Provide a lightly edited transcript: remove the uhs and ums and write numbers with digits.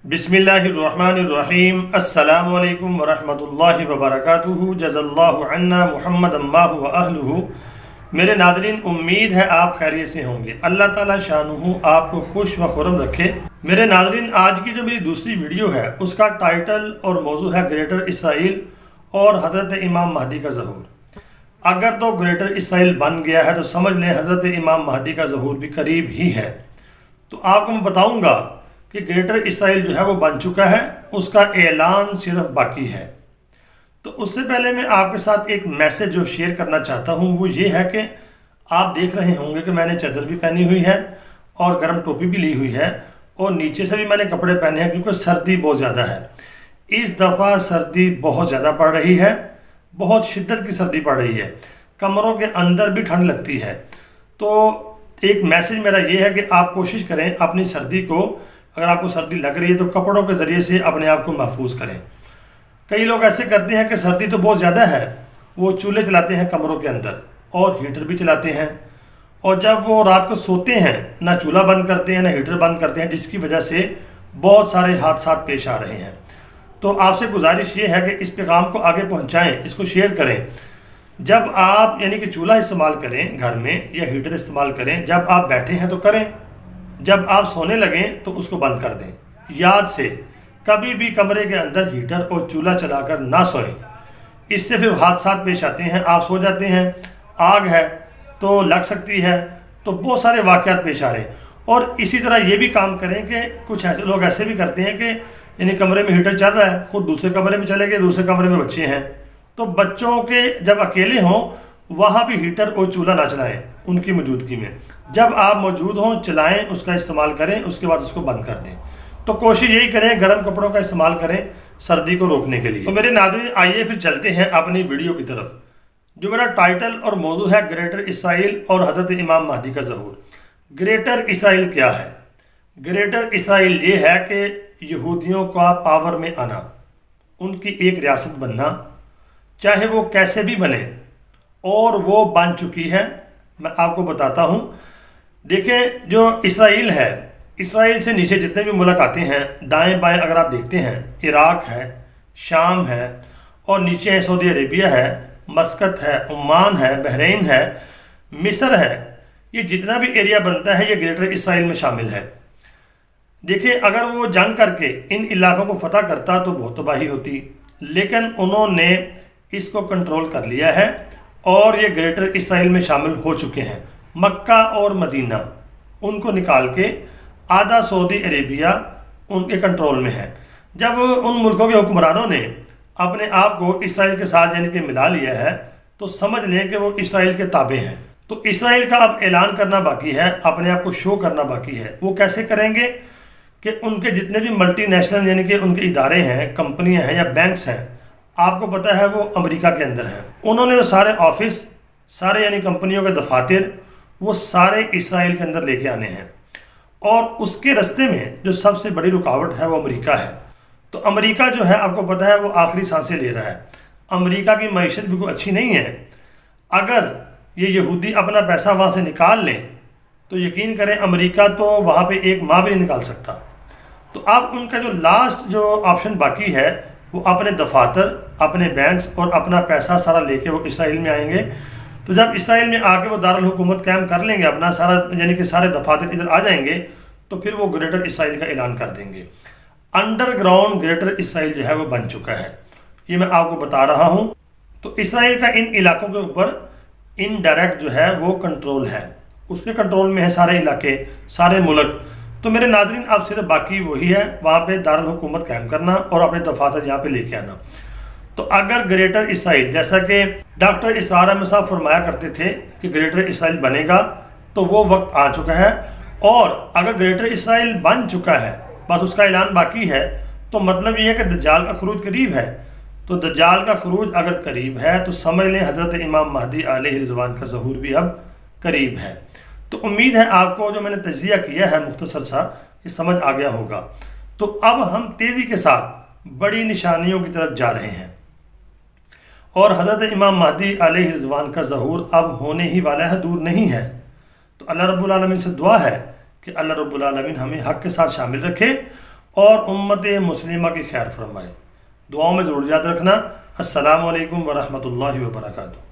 बिस्मिल्लाहिर्रहमानिर्रहीम। अस्सलामु अलैकुम वरहमतुल्लाहि वबरकातुहू। जज़ल्लाहु अन्ना मुहम्मद अम्माहु व अहलुहू। मेरे नाज़रीन, उम्मीद है आप खैरियत से होंगे। अल्लाह ताला शानुहु आपको खुश व खुरम रखे। मेरे नाज़रीन, आज की जो मेरी दूसरी वीडियो है उसका टाइटल और मौजू है ग्रेटर इसराइल और हज़रत इमाम महदी का ज़हूर। अगर तो ग्रेटर इसराइल बन गया है तो समझ लें हज़रत इमाम महदी का ज़हूर भी करीब ही है। तो आपको मैं बताऊँगा कि ग्रेटर इसराइल जो है वो बन चुका है, उसका ऐलान सिर्फ बाकी है। तो उससे पहले मैं आपके साथ एक मैसेज जो शेयर करना चाहता हूँ वो ये है कि आप देख रहे होंगे कि मैंने चादर भी पहनी हुई है और गर्म टोपी भी ली हुई है और नीचे से भी मैंने कपड़े पहने हैं क्योंकि सर्दी बहुत ज़्यादा है। इस दफ़ा सर्दी बहुत ज़्यादा पड़ रही है, बहुत शिद्दत की सर्दी पड़ रही है, कमरों के अंदर भी ठंड लगती है। तो एक मैसेज मेरा ये है कि आप कोशिश करें अपनी सर्दी को, अगर आपको सर्दी लग रही है तो कपड़ों के ज़रिए से अपने आप को महफूज करें। कई लोग ऐसे करते हैं कि सर्दी तो बहुत ज़्यादा है, वो चूल्हे चलाते हैं कमरों के अंदर और हीटर भी चलाते हैं, और जब वो रात को सोते हैं ना चूल्हा बंद करते हैं ना हीटर बंद करते हैं, जिसकी वजह से बहुत सारे हादसा पेश आ रहे हैं। तो आपसे गुजारिश ये है कि इस पैगाम को आगे पहुँचाएँ, इसको शेयर करें। जब आप यानी कि चूल्हा इस्तेमाल करें घर में या हीटर इस्तेमाल करें, जब आप बैठे हैं तो करें, जब आप सोने लगें तो उसको बंद कर दें। याद से कभी भी कमरे के अंदर हीटर और चूल्हा चलाकर ना सोएं, इससे फिर हादसा पेश आते हैं। आप सो जाते हैं, आग है तो लग सकती है, तो बहुत सारे वाक़यात पेश आ रहे हैं। और इसी तरह ये भी काम करें कि कुछ ऐसे लोग ऐसे भी करते हैं कि यानी कमरे में हीटर चल रहा है, खुद दूसरे कमरे में चले गए, दूसरे कमरे में बच्चे हैं, तो बच्चों के जब अकेले हों वहाँ भी हीटर और चूल्हा ना चलाएं उनकी मौजूदगी में। जब आप मौजूद हों चलाएं, उसका इस्तेमाल करें, उसके बाद उसको बंद कर दें। तो कोशिश यही करें गर्म कपड़ों का इस्तेमाल करें सर्दी को रोकने के लिए। तो मेरे नाज़रीन, आइए फिर चलते हैं अपनी वीडियो की तरफ। जो मेरा टाइटल और मौजू है ग्रेटर इसराइल और हज़रत इमाम महदी का ज़हूर। ग्रेटर इसराइल क्या है? ग्रेटर इसराइल ये है कि यहूदियों का पावर में आना, उनकी एक रियासत बनना, चाहे वो कैसे भी बने, और वो बन चुकी है। मैं आपको बताता हूँ। देखें, जो इसराइल है, इसराइल से नीचे जितने भी मुल्क आते हैं दाएं बाएं अगर आप देखते हैं, इराक है, शाम है, और नीचे है सऊदी अरेबिया है, मस्कत है, ओमान है, बहरीन है, मिस्र है। ये जितना भी एरिया बनता है ये ग्रेटर इसराइल में शामिल है। देखिए, अगर वो जंग करके इन इलाकों को फतह करता तो बहुत तबाही होती, लेकिन उन्होंने इसको कंट्रोल कर लिया है और ये ग्रेटर इसराइल में शामिल हो चुके हैं। मक्का और मदीना उनको निकाल के आधा सऊदी अरेबिया उनके कंट्रोल में है। जब उन मुल्कों के हुक्मरानों ने अपने आप को इसराइल के साथ यानी कि मिला लिया है तो समझ लें कि वो इसराइल के ताबे हैं। तो इसराइल का अब ऐलान करना बाकी है, अपने आप को शो करना बाकी है। वो कैसे करेंगे कि उनके जितने भी मल्टी नेशनल यानी कि उनके इदारे हैं, कंपनियां हैं या बैंक्स हैं, आपको पता है वो अमेरिका के अंदर है, उन्होंने वो सारे ऑफिस, सारे यानी कंपनियों के दफातर, वो सारे इसराइल के अंदर लेके आने हैं। और उसके रास्ते में जो सबसे बड़ी रुकावट है वो अमेरिका है। तो अमेरिका जो है आपको पता है वो आखिरी सांसें ले रहा है। अमेरिका की मईशत भी कोई अच्छी नहीं है। अगर ये यहूदी अपना पैसा वहाँ से निकाल लें तो यकीन करें अमेरिका तो वहाँ पे एक माह भी नहीं निकाल सकता। तो अब उनका जो लास्ट जो ऑप्शन बाकी है वो अपने दफातर, अपने बैंक्स और अपना पैसा सारा लेके वो इसराइल में आएंगे। तो जब इसराइल में आके वो दारुल हुकूमत कायम कर लेंगे, अपना सारा यानी कि सारे दफातर इधर आ जाएंगे, तो फिर वो ग्रेटर इसराइल का ऐलान कर देंगे। अंडरग्राउंड ग्रेटर इसराइल जो है वो बन चुका है, ये मैं आपको बता रहा हूँ। तो इसराइल का इन इलाकों के ऊपर इनडायरेक्ट जो है वो कंट्रोल है, उसके कंट्रोल में है सारे इलाके, सारे मुल्क। तो मेरे नाज़रीन, अब सिर्फ बाकी वही है वहाँ पे दारुल हुकूमत कायम करना और अपने दफातर यहाँ पे लेके आना। तो अगर ग्रेटर इसराइल, जैसा कि डॉक्टर इसरार अहमद साहब फरमाया करते थे कि ग्रेटर इसराइल बनेगा, तो वो वक्त आ चुका है। और अगर ग्रेटर इसराइल बन चुका है, बस उसका ऐलान बाकी है, तो मतलब ये है कि दज्जाल का खरूज करीब है। तो दज्जाल का खरूज अगर करीब है तो समझ लें हज़रत इमाम महदी अलैहि रिज़वान का ज़हूर भी अब करीब है। तो उम्मीद है आपको जो मैंने तज्ज़िया किया है मुख्तसर सा, ये समझ आ गया होगा। तो अब हम तेज़ी के साथ बड़ी निशानियों की तरफ जा रहे हैं और हज़रत इमाम महदी अलैहि रिज़वान का ज़हूर अब होने ही वाला है, दूर नहीं है। तो अल्लाह रब्बुल आलमीन से दुआ है कि अल्लाह रब्बुल आलमीन हमें हक़ के साथ शामिल रखे اور امت مسلمہ کی خیر فرمائے۔ دعاؤں میں ضرور یاد رکھنا۔ السلام علیکم ورحمۃ اللہ وبرکاتہ۔